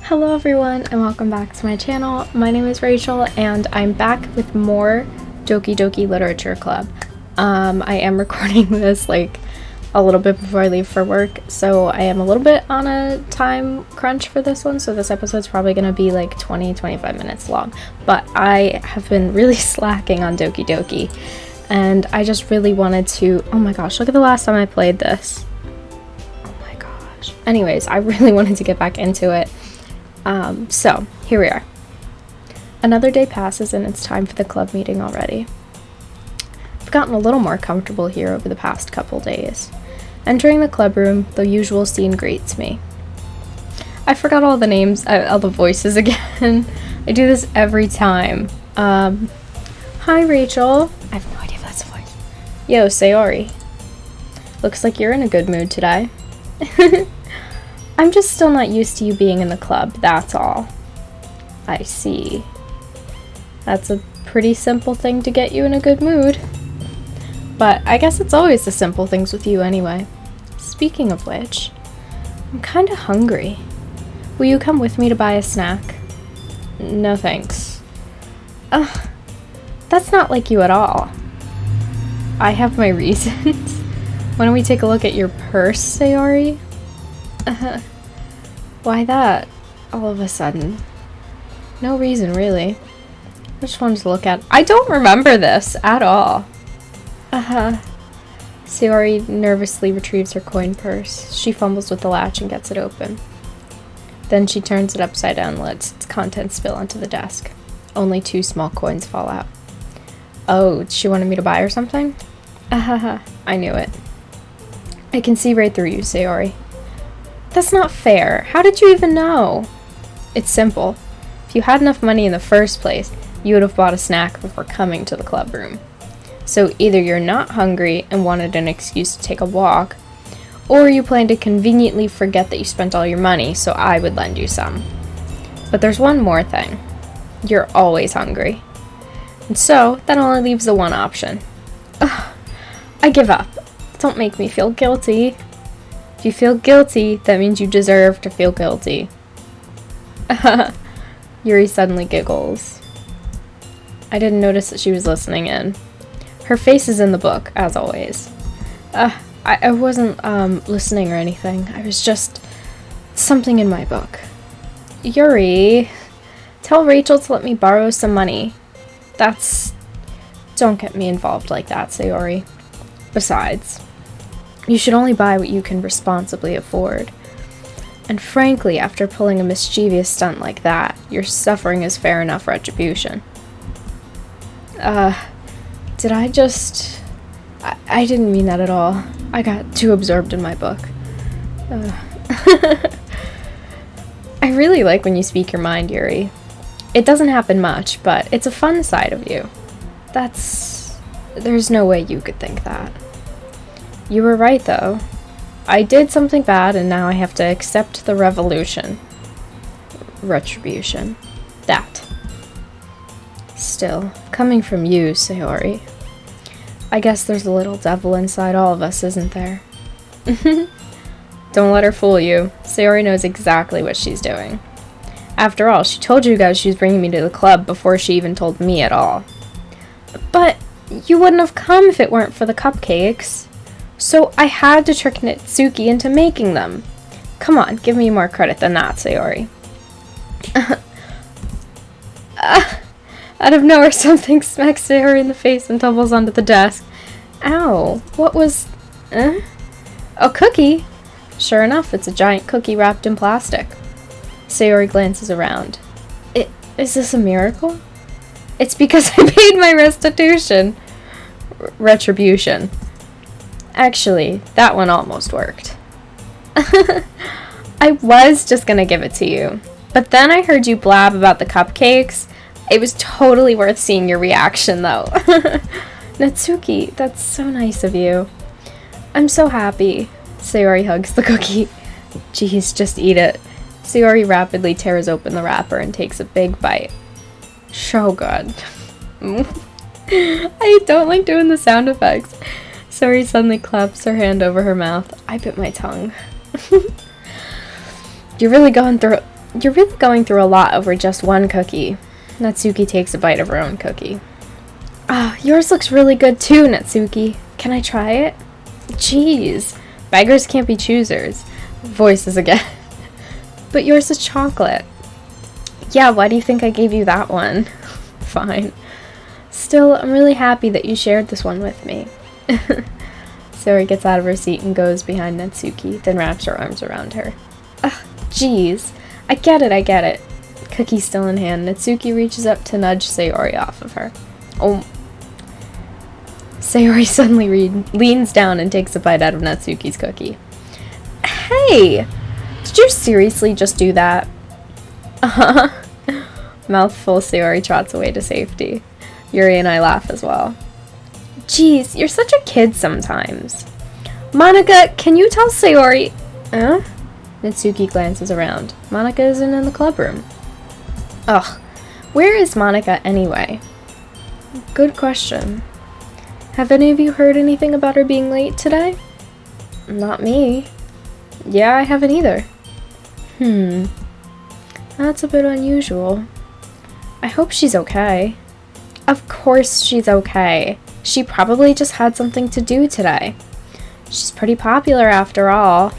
Hello everyone and welcome back to my channel. My name is Rachel and I'm back with more Doki Doki Literature Club. I am recording this like a little bit before I leave for work, so I am a little bit on a time crunch for this one, so this episode's probably going to be like 20-25 minutes long. But I have been really slacking on Doki Doki and I just really wanted to, oh my gosh, look at the last time I played this. Oh my gosh. Anyways, I really wanted to get back into it. So here we are. Another day passes and it's time for the club meeting already. I've gotten a little more comfortable here over the past couple days. Entering the club room, the usual scene greets me. I forgot all the names, all the voices again. I do this every time. Hi Rachel. I have no idea if that's a voice. Yo, Sayori. Looks like you're in a good mood today. I'm just still not used to you being in the club, that's all. I see. That's a pretty simple thing to get you in a good mood. But I guess it's always the simple things with you anyway. Speaking of which, I'm kinda hungry. Will you come with me to buy a snack? No thanks. Ugh, that's not like you at all. I have my reasons. Why don't we take a look at your purse, Sayori? Why that? All of a sudden. No reason, really. I just wanted to look at. I don't remember this at all. Sayori nervously retrieves her coin purse. She fumbles with the latch and gets it open. Then she turns it upside down and lets its contents spill onto the desk. Only 2 small coins fall out. Oh, she wanted me to buy her something? I knew it. I can see right through you, Sayori. That's not fair. How did you even know? It's simple. If you had enough money in the first place, you would have bought a snack before coming to the club room. So either you're not hungry and wanted an excuse to take a walk, or you plan to conveniently forget that you spent all your money so I would lend you some. But there's one more thing. You're always hungry. And so that only leaves the one option. Ugh, I give up. Don't make me feel guilty. If you feel guilty, that means you deserve to feel guilty. Yuri suddenly giggles. I didn't notice that she was listening in. Her face is in the book, as always. I wasn't listening or anything. I was just something in my book. Yuri, tell Rachel to let me borrow some money. Don't get me involved like that, Sayori. Besides, you should only buy what you can responsibly afford. And frankly, after pulling a mischievous stunt like that, your suffering is fair enough retribution. Did I just... I didn't mean that at all. I got too absorbed in my book. I really like when you speak your mind, Yuri. It doesn't happen much, but it's a fun side of you. There's no way you could think that. You were right, though. I did something bad, and now I have to accept the revolution. Retribution. That. Still, coming from you, Sayori. I guess there's a little devil inside all of us, isn't there? Don't let her fool you. Sayori knows exactly what she's doing. After all, she told you guys she was bringing me to the club before she even told me at all. But you wouldn't have come if it weren't for the cupcakes. So I had to trick Nitsuki into making them. Come on, give me more credit than that, Sayori. Out of nowhere, something smacks Sayori in the face and tumbles onto the desk. Ow, what was... A cookie? Sure enough, it's a giant cookie wrapped in plastic. Sayori glances around. Is this a miracle? It's because I paid my restitution. Retribution. Actually, that one almost worked. I was just gonna give it to you, but then I heard you blab about the cupcakes. It was totally worth seeing your reaction, though. Natsuki, that's so nice of you. I'm so happy. Sayori hugs the cookie. Jeez, just eat it. Sayori rapidly tears open the wrapper and takes a big bite. So good. I don't like doing the sound effects. Sayori suddenly claps her hand over her mouth. I bit my tongue. You're really going through it. You're really going through a lot over just one cookie. Natsuki takes a bite of her own cookie. Ah, yours looks really good too, Natsuki. Can I try it? Jeez, beggars can't be choosers. Voices again. But yours is chocolate. Yeah, why do you think I gave you that one? Fine. Still, I'm really happy that you shared this one with me. Sayori gets out of her seat and goes behind Natsuki, then wraps her arms around her. Ugh, jeez. I get it. Cookie still in hand, Natsuki reaches up to nudge Sayori off of her. Oh. Sayori suddenly leans down and takes a bite out of Natsuki's cookie. Hey! Did you seriously just do that? Uh-huh. Mouthful, Sayori trots away to safety. Yuri and I laugh as well. Jeez, you're such a kid sometimes. Monika, can you tell Sayori... Huh? Natsuki glances around. Monika isn't in the clubroom. Ugh. Where is Monika anyway? Good question. Have any of you heard anything about her being late today? Not me. Yeah, I haven't either. That's a bit unusual. I hope she's okay. Of course she's okay. She probably just had something to do today. She's pretty popular after all.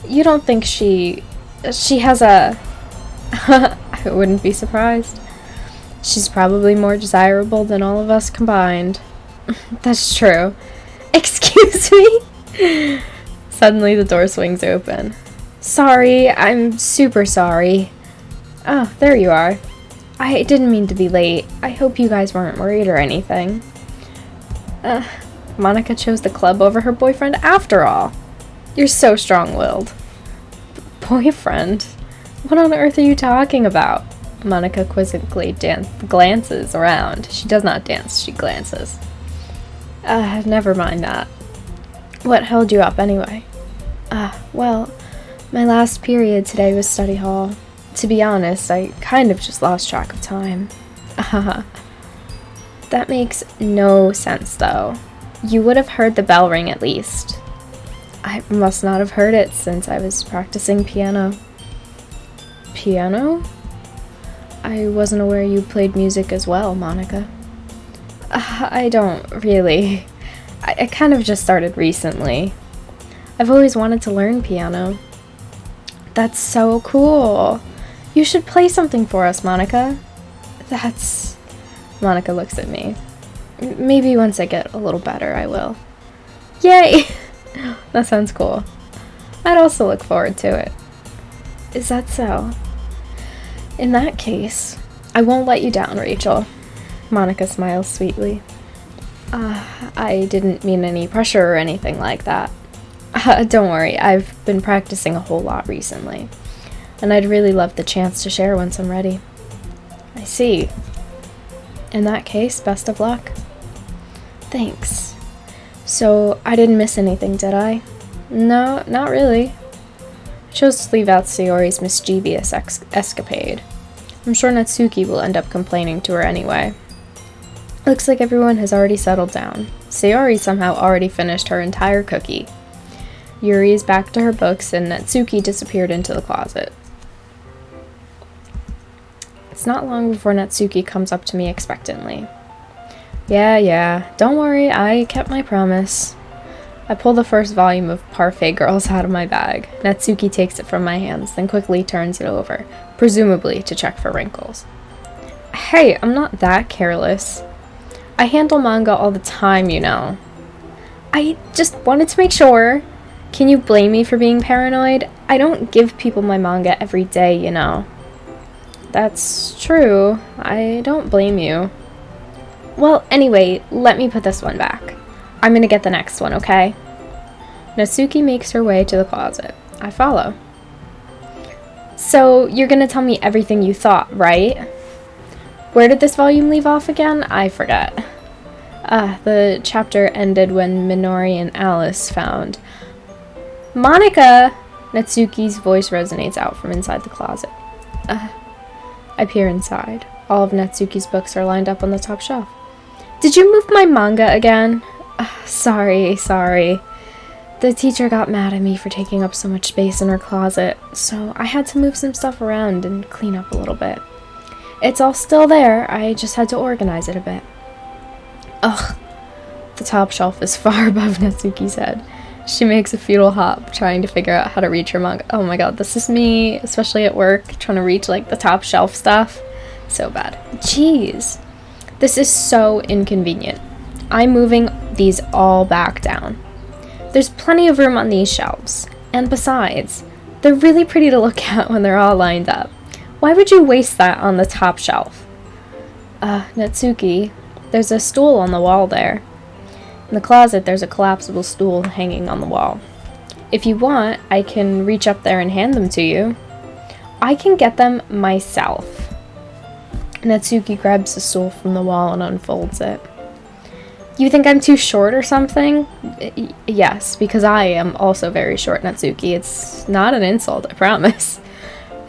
You don't think she has a... I wouldn't be surprised. She's probably more desirable than all of us combined. That's true. Excuse me? Suddenly the door swings open. Sorry, I'm super sorry. Oh, there you are. I didn't mean to be late. I hope you guys weren't worried or anything. Monika chose the club over her boyfriend after all. You're so strong-willed. Boyfriend? What on earth are you talking about? Monika quizzically glances around. She does not dance, she glances. Never mind that. What held you up anyway? Well, my last period today was study hall. To be honest, I kind of just lost track of time. That makes no sense, though. You would have heard the bell ring at least. I must not have heard it since I was practicing piano. Piano? I wasn't aware you played music as well, Monika. I don't really. I kind of just started recently. I've always wanted to learn piano. That's so cool. You should play something for us, Monika. Monika looks at me. Maybe once I get a little better, I will. Yay! That sounds cool. I'd also look forward to it. Is that so? In that case, I won't let you down, Rachel. Monika smiles sweetly. I didn't mean any pressure or anything like that. Don't worry, I've been practicing a whole lot recently, and I'd really love the chance to share once I'm ready. I see. In that case, best of luck. Thanks. So, I didn't miss anything, did I? No, not really. I chose to leave out Sayori's mischievous escapade. I'm sure Natsuki will end up complaining to her anyway. Looks like everyone has already settled down. Sayori somehow already finished her entire cookie. Yuri is back to her books, and Natsuki disappeared into the closet. It's not long before Natsuki comes up to me expectantly. Yeah, don't worry, I kept my promise. I pull the first volume of Parfait Girls out of my bag. Natsuki takes it from my hands, then quickly turns it over, presumably to check for wrinkles. Hey, I'm not that careless. I handle manga all the time, you know. I just wanted to make sure. Can you blame me for being paranoid? I don't give people my manga every day, you know. That's true. I don't blame you. Well, anyway, let me put this one back. I'm gonna get the next one, okay? Natsuki makes her way to the closet. I follow. So, you're gonna tell me everything you thought, right? Where did this volume leave off again? I forget. The chapter ended when Minori and Alice found... Monika! Natsuki's voice resonates out from inside the closet. I peer inside. All of Natsuki's books are lined up on the top shelf. Did you move my manga again? Sorry. The teacher got mad at me for taking up so much space in her closet, so I had to move some stuff around and clean up a little bit. It's all still there, I just had to organize it a bit. Ugh. The top shelf is far above Natsuki's head. She makes a futile hop, trying to figure out how to reach her manga. Oh my god, this is me, especially at work, trying to reach, like, the top shelf stuff. So bad. Jeez. This is so inconvenient. I'm moving these all back down. There's plenty of room on these shelves. And besides, they're really pretty to look at when they're all lined up. Why would you waste that on the top shelf? Natsuki, there's a stool on the wall there. In the closet, there's a collapsible stool hanging on the wall. If you want, I can reach up there and hand them to you. I can get them myself. Natsuki grabs the stool from the wall and unfolds it. You think I'm too short or something? Yes, because I am also very short, Natsuki. It's not an insult, I promise.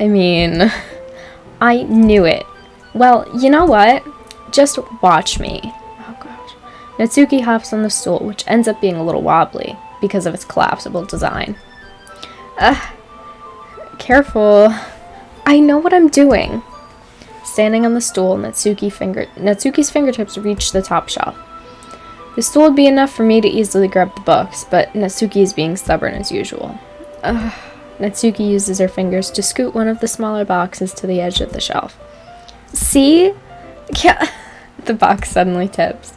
I mean, I knew it. Well, you know what? Just watch me. Oh gosh. Natsuki hops on the stool, which ends up being a little wobbly because of its collapsible design. Careful. I know what I'm doing. Standing on the stool, Natsuki's fingertips reach the top shelf. The stool would be enough for me to easily grab the books, but Natsuki is being stubborn as usual. Natsuki uses her fingers to scoot one of the smaller boxes to the edge of the shelf. See? Yeah. The box suddenly tips.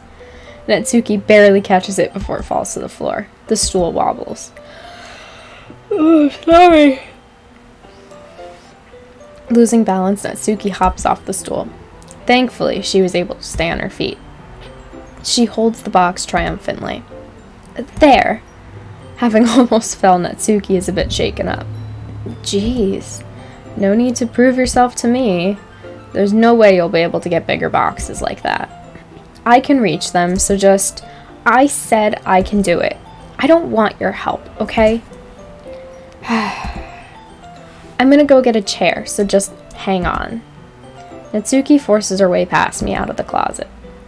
Natsuki barely catches it before it falls to the floor. The stool wobbles. Oh, sorry. Losing balance, Natsuki hops off the stool. Thankfully, she was able to stay on her feet. She holds the box triumphantly. There! Having almost fell, Natsuki is a bit shaken up. Jeez. No need to prove yourself to me. There's no way you'll be able to get bigger boxes like that. I can reach them, so just... I said I can do it. I don't want your help, okay? I'm gonna go get a chair, so just hang on. Natsuki forces her way past me out of the closet.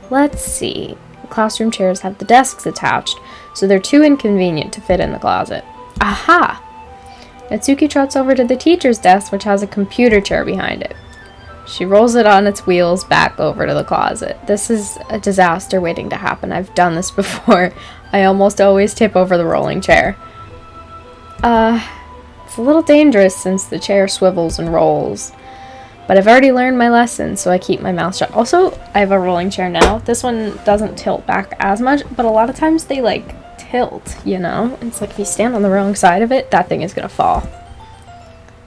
Let's see. The classroom chairs have the desks attached, so they're too inconvenient to fit in the closet. Aha! Natsuki trots over to the teacher's desk, which has a computer chair behind it. She rolls it on its wheels back over to the closet. This is a disaster waiting to happen. I've done this before. I almost always tip over the rolling chair. It's a little dangerous since the chair swivels and rolls. But I've already learned my lesson, so I keep my mouth shut. Also, I have a rolling chair now. This one doesn't tilt back as much, but a lot of times they, like, tilt, you know? It's like if you stand on the wrong side of it, that thing is gonna fall.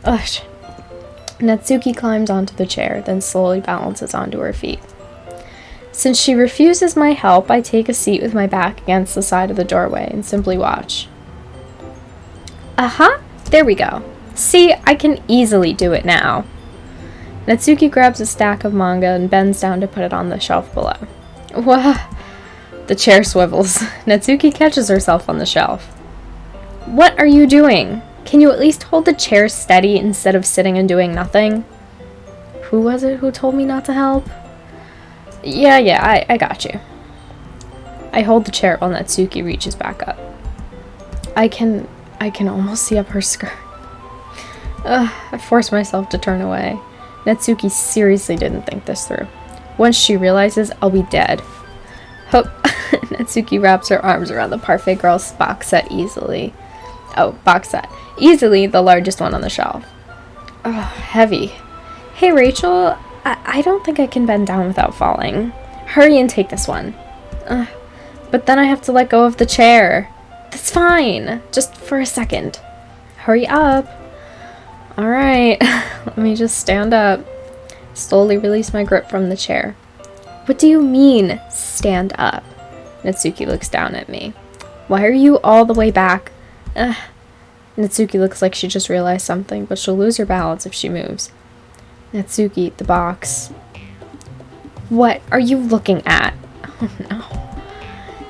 Ugh. Natsuki climbs onto the chair, then slowly balances onto her feet. Since she refuses my help, I take a seat with my back against the side of the doorway and simply watch. There we go. See, I can easily do it now. Natsuki grabs a stack of manga and bends down to put it on the shelf below. Wah! The chair swivels. Natsuki catches herself on the shelf. What are you doing? Can you at least hold the chair steady instead of sitting and doing nothing? Who was it who told me not to help? Yeah, I got you. I hold the chair while Natsuki reaches back up. I can almost see up her skirt. I force myself to turn away. Natsuki seriously didn't think this through. Once she realizes, I'll be dead. Hope. Natsuki wraps her arms around the Parfait Girl's box set easily. Oh, box set. Easily the largest one on the shelf. Oh, heavy. Hey, Rachel, I don't think I can bend down without falling. Hurry and take this one. But then I have to let go of the chair. That's fine. Just for a second. Hurry up. Alright. Let me just stand up. Slowly release my grip from the chair. What do you mean, stand up? Natsuki looks down at me. Why are you all the way back? Natsuki looks like she just realized something, but she'll lose her balance if she moves. Natsuki, the box. What are you looking at? Oh no.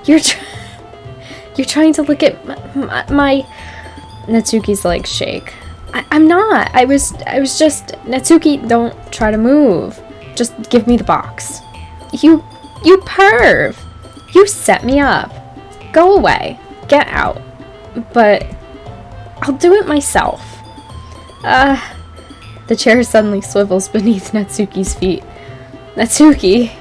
You're trying to look at my... Natsuki's legs shake. I'm not. I was just... Natsuki, don't try to move. Just give me the box. You perv. You set me up. Go away. Get out. but I'll do it myself. The chair suddenly swivels beneath Natsuki's feet. Natsuki!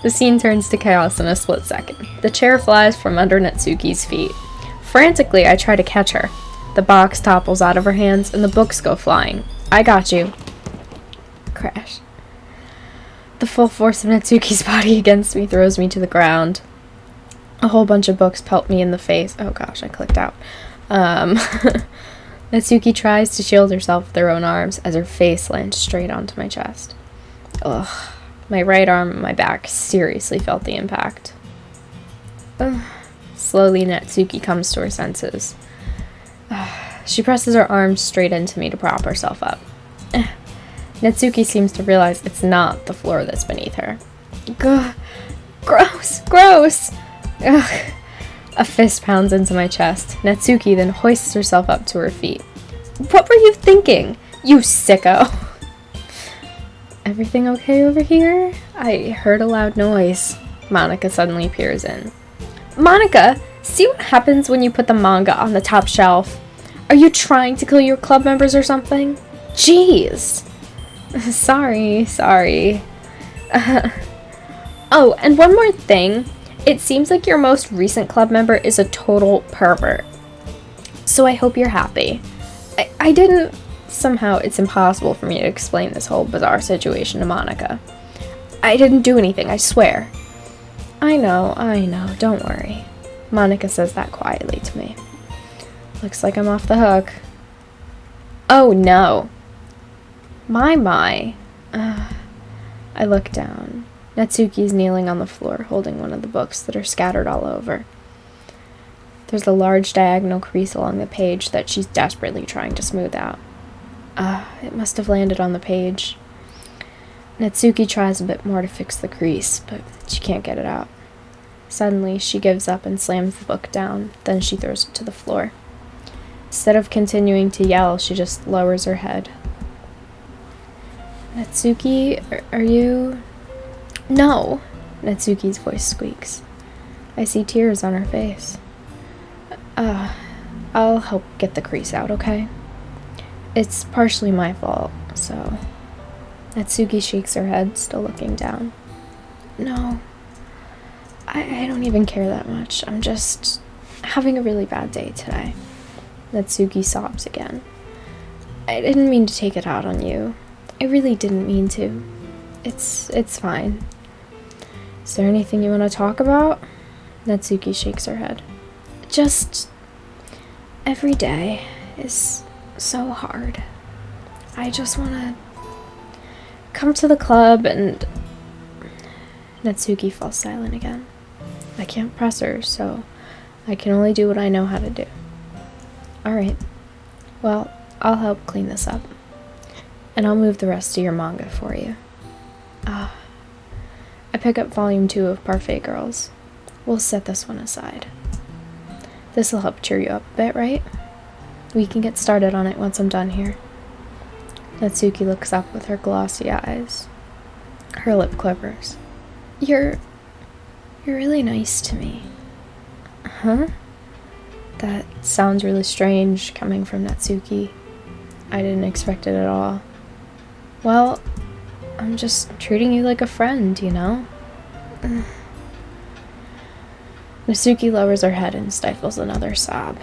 The scene turns to chaos in a split second. The chair flies from under Natsuki's feet. Frantically, I try to catch her. The box topples out of her hands, and the books go flying. I got you. Crash. The full force of Natsuki's body against me throws me to the ground. A whole bunch of books pelt me in the face. Oh gosh, I clicked out. Natsuki tries to shield herself with her own arms as her face lands straight onto my chest. Ugh. My right arm and my back seriously felt the impact. Ugh. Slowly, Natsuki comes to her senses. She presses her arms straight into me to prop herself up. Natsuki seems to realize it's not the floor that's beneath her. Gah. Gross! Gross! Ugh. A fist pounds into my chest. Natsuki then hoists herself up to her feet. What were you thinking, you sicko? Everything okay over here? I heard a loud noise. Monika suddenly peers in. Monika, see what happens when you put the manga on the top shelf? Are you trying to kill your club members or something? Jeez. Sorry. Oh, and one more thing. It seems like your most recent club member is a total pervert. So I hope you're happy. I didn't... Somehow, it's impossible for me to explain this whole bizarre situation to Monika. I didn't do anything, I swear. I know, don't worry. Monika says that quietly to me. Looks like I'm off the hook. Oh no. My. I look down. Natsuki's kneeling on the floor, holding one of the books that are scattered all over. There's a large diagonal crease along the page that she's desperately trying to smooth out. It must have landed on the page. Natsuki tries a bit more to fix the crease, but she can't get it out. Suddenly, she gives up and slams the book down, then she throws it to the floor. Instead of continuing to yell, she just lowers her head. Natsuki, are you... No! Natsuki's voice squeaks. I see tears on her face. I'll help get the crease out, okay? It's partially my fault, so... Natsuki shakes her head, still looking down. No. I don't even care that much. I'm just having a really bad day today. Natsuki sobs again. I didn't mean to take it out on you. I really didn't mean to. It's fine. Is there anything you want to talk about? Natsuki shakes her head. Just... every day is so hard. I just want to come to the club and... Natsuki falls silent again. I can't press her, so I can only do what I know how to do. Alright. Well, I'll help clean this up. And I'll move the rest of your manga for you. I pick up volume 2 of Parfait Girls. We'll set this one aside. This'll help cheer you up a bit, right? We can get started on it once I'm done here. Natsuki looks up with her glossy eyes. Her lip quivers. You're really nice to me. Huh? That sounds really strange coming from Natsuki. I didn't expect it at all. Well, I'm just treating you like a friend, you know? Natsuki lowers her head and stifles another sob.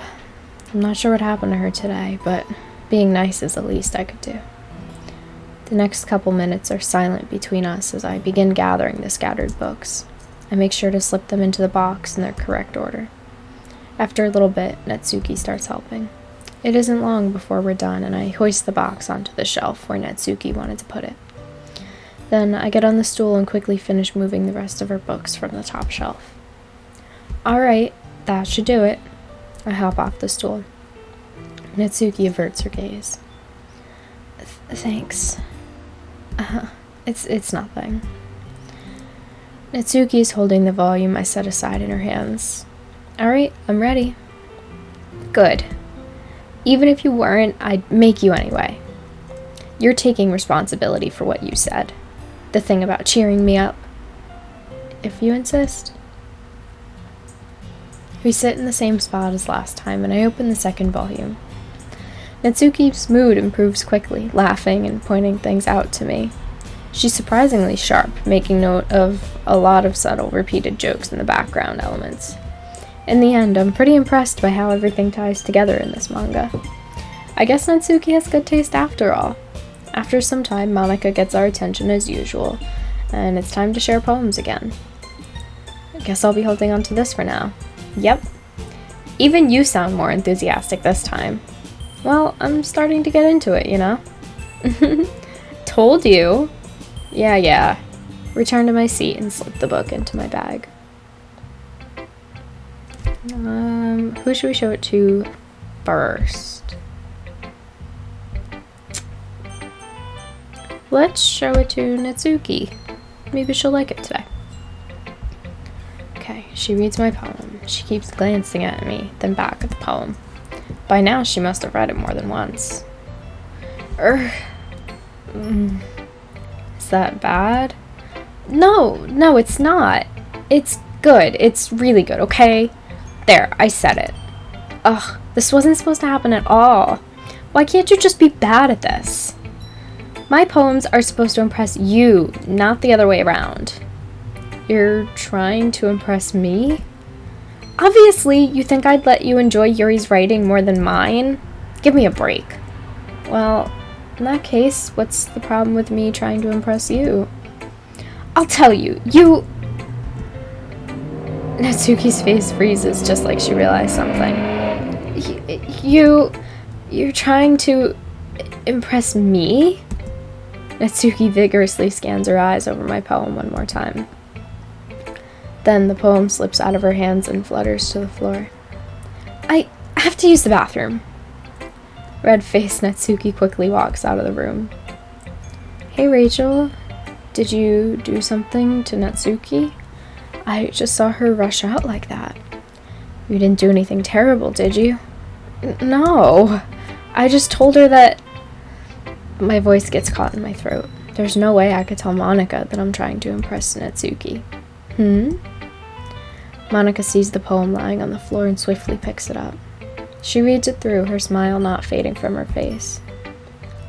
I'm not sure what happened to her today, but being nice is the least I could do. The next couple minutes are silent between us as I begin gathering the scattered books. I make sure to slip them into the box in their correct order. After a little bit, Natsuki starts helping. It isn't long before we're done, and I hoist the box onto the shelf where Natsuki wanted to put it. Then I get on the stool and quickly finish moving the rest of her books from the top shelf. Alright, that should do it. I hop off the stool. Natsuki averts her gaze. Thanks. It's nothing. Natsuki is holding the volume I set aside in her hands. Alright, I'm ready. Good. Even if you weren't, I'd make you anyway. You're taking responsibility for what you said. The thing about cheering me up. If you insist. We sit in the same spot as last time, and I open the second volume. Natsuki's mood improves quickly, laughing and pointing things out to me. She's surprisingly sharp, making note of a lot of subtle, repeated jokes in the background elements. In the end, I'm pretty impressed by how everything ties together in this manga. I guess Natsuki has good taste after all. After some time, Monica gets our attention as usual, and it's time to share poems again. I guess I'll be holding on to this for now. Yep. Even you sound more enthusiastic this time. Well, I'm starting to get into it, you know? Told you. Yeah. Return to my seat and slip the book into my bag. Who should we show it to first? Let's show it to Natsuki. Maybe she'll like it today. Okay, she reads my poem. She keeps glancing at me, then back at the poem. By now, she must have read it more than once. Is that bad? No, it's not. It's good. It's really good, okay? There, I said it. Ugh, this wasn't supposed to happen at all. Why can't you just be bad at this? My poems are supposed to impress you, not the other way around. You're trying to impress me? Obviously, you think I'd let you enjoy Yuri's writing more than mine? Give me a break. Well, in that case, what's the problem with me trying to impress you? I'll tell you, Natsuki's face freezes just like she realized something. You're trying to impress me? Natsuki vigorously scans her eyes over my poem one more time. Then the poem slips out of her hands and flutters to the floor. I have to use the bathroom. Red-faced Natsuki quickly walks out of the room. Hey Rachel, did you do something to Natsuki? I just saw her rush out like that. You didn't do anything terrible, did you? No. I just told her that... My voice gets caught in my throat. There's no way I could tell Monica that I'm trying to impress Natsuki. Monica sees the poem lying on the floor and swiftly picks it up. She reads it through, her smile not fading from her face.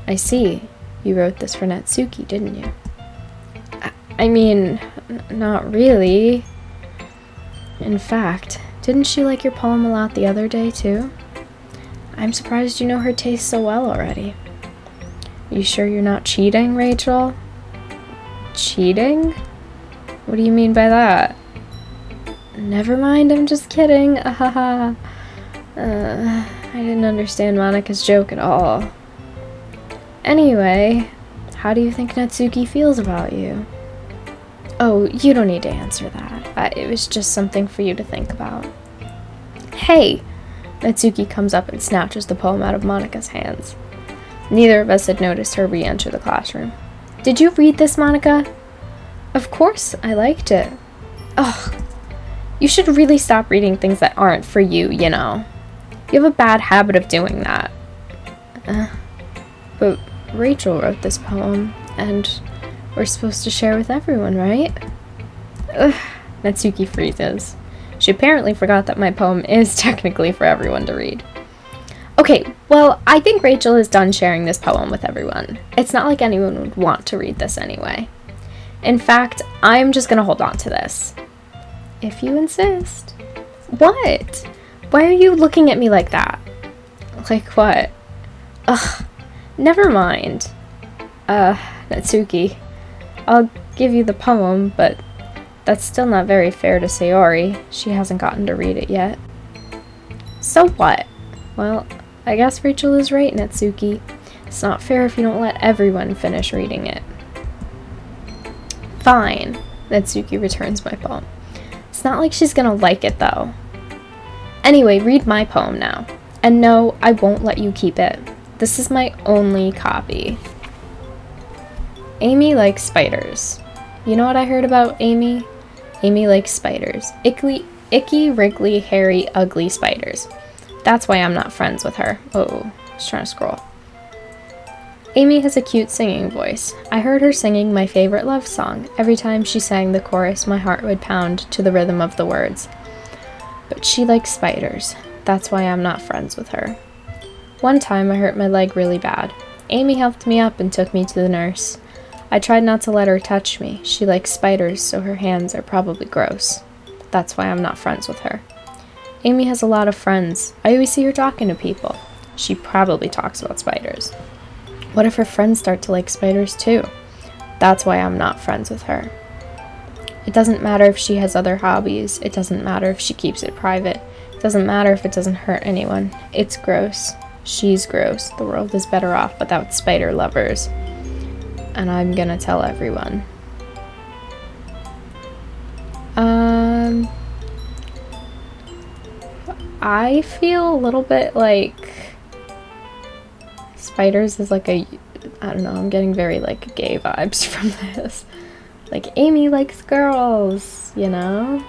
I see. You wrote this for Natsuki, didn't you? I mean, not really. In fact, didn't she like your poem a lot the other day, too? I'm surprised you know her taste so well already. You sure you're not cheating, Rachel? Cheating? What do you mean by that? Never mind, I'm just kidding. I didn't understand Monica's joke at all. Anyway, how do you think Natsuki feels about you? Oh, you don't need to answer that. It was just something for you to think about. Hey! Natsuki comes up and snatches the poem out of Monica's hands. Neither of us had noticed her re-enter the classroom. Did you read this, Monica? Of course, I liked it. Ugh. You should really stop reading things that aren't for you, you know. You have a bad habit of doing that. But Rachel wrote this poem, and we're supposed to share with everyone, right? Ugh. Natsuki freezes. She apparently forgot that my poem is technically for everyone to read. Okay, well, I think Rachel is done sharing this poem with everyone. It's not like anyone would want to read this anyway. In fact, I'm just gonna hold on to this. If you insist. What? Why are you looking at me like that? Like what? Ugh, never mind. Natsuki, I'll give you the poem, but that's still not very fair to Sayori. She hasn't gotten to read it yet. So what? Well, I guess Rachel is right, Natsuki. It's not fair if you don't let everyone finish reading it. Fine. Natsuki returns my poem. It's not like she's gonna like it, though. Anyway, read my poem now. And no, I won't let you keep it. This is my only copy. Amy likes spiders. You know what I heard about Amy? Amy likes spiders. Icky, wriggly, hairy, ugly spiders. That's why I'm not friends with her. Oh, I was trying to scroll. Amy has a cute singing voice. I heard her singing my favorite love song. Every time she sang the chorus, my heart would pound to the rhythm of the words. But she likes spiders. That's why I'm not friends with her. One time I hurt my leg really bad. Amy helped me up and took me to the nurse. I tried not to let her touch me. She likes spiders, so her hands are probably gross. That's why I'm not friends with her. Amy has a lot of friends. I always see her talking to people. She probably talks about spiders. What if her friends start to like spiders too? That's why I'm not friends with her. It doesn't matter if she has other hobbies. It doesn't matter if she keeps it private. It doesn't matter if it doesn't hurt anyone. It's gross. She's gross. The world is better off without spider lovers. And I'm gonna tell everyone. I feel a little bit like spiders is like I don't know, I'm getting very like gay vibes from this. Like Amy likes girls, you know?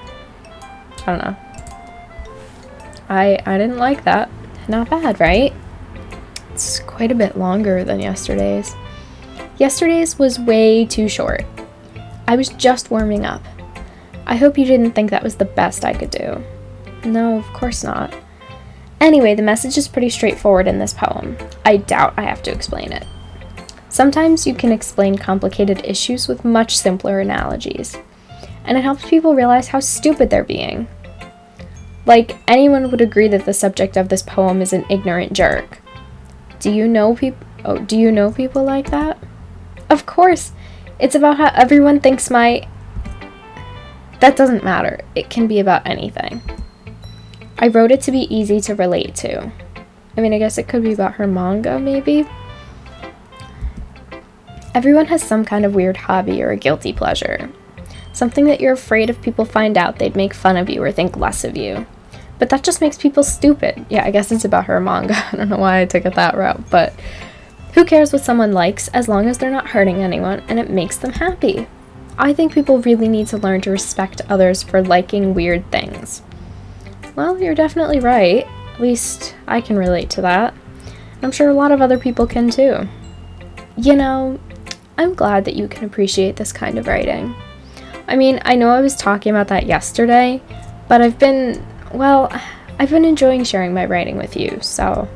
I don't know. I didn't like that. Not bad, right? It's quite a bit longer than yesterday's. Yesterday's was way too short. I was just warming up. I hope you didn't think that was the best I could do. No, of course not. Anyway, the message is pretty straightforward in this poem. I doubt I have to explain it. Sometimes you can explain complicated issues with much simpler analogies, and it helps people realize how stupid they're being. Like, anyone would agree that the subject of this poem is an ignorant jerk. Do you know people like that? Of course! It's about how everyone thinks That doesn't matter. It can be about anything. I wrote it to be easy to relate to. I mean, I guess it could be about her manga, maybe? Everyone has some kind of weird hobby or a guilty pleasure. Something that you're afraid if people find out they'd make fun of you or think less of you. But that just makes people stupid. Yeah, I guess it's about her manga. I don't know why I took it that route, but who cares what someone likes as long as they're not hurting anyone and it makes them happy? I think people really need to learn to respect others for liking weird things. Well, you're definitely right. At least I can relate to that. I'm sure a lot of other people can too. You know, I'm glad that you can appreciate this kind of writing. I mean, I know I was talking about that yesterday, but I've been enjoying sharing my writing with you, so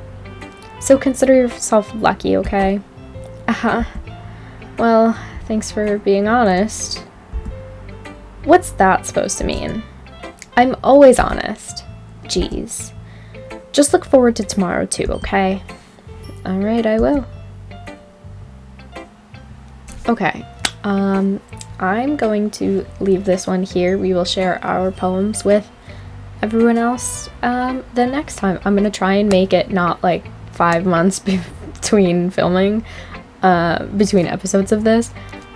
consider yourself lucky, okay? Well, thanks for being honest. What's that supposed to mean? I'm always honest. Jeez. Just look forward to tomorrow too, okay? Alright, I will. Okay, I'm going to leave this one here. We will share our poems with everyone else the next time. I'm gonna try and make it not like 5 months between filming, between episodes of this,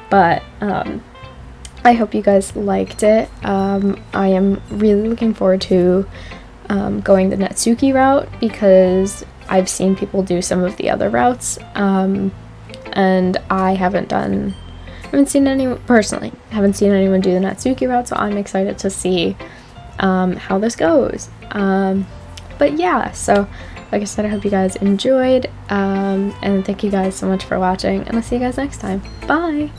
but I hope you guys liked it. I am really looking forward to going the Natsuki route because I've seen people do some of the other routes, and I haven't seen anyone do the Natsuki route, so I'm excited to see how this goes. But yeah, so like I said, I hope you guys enjoyed, and thank you guys so much for watching, and I'll see you guys next time. Bye!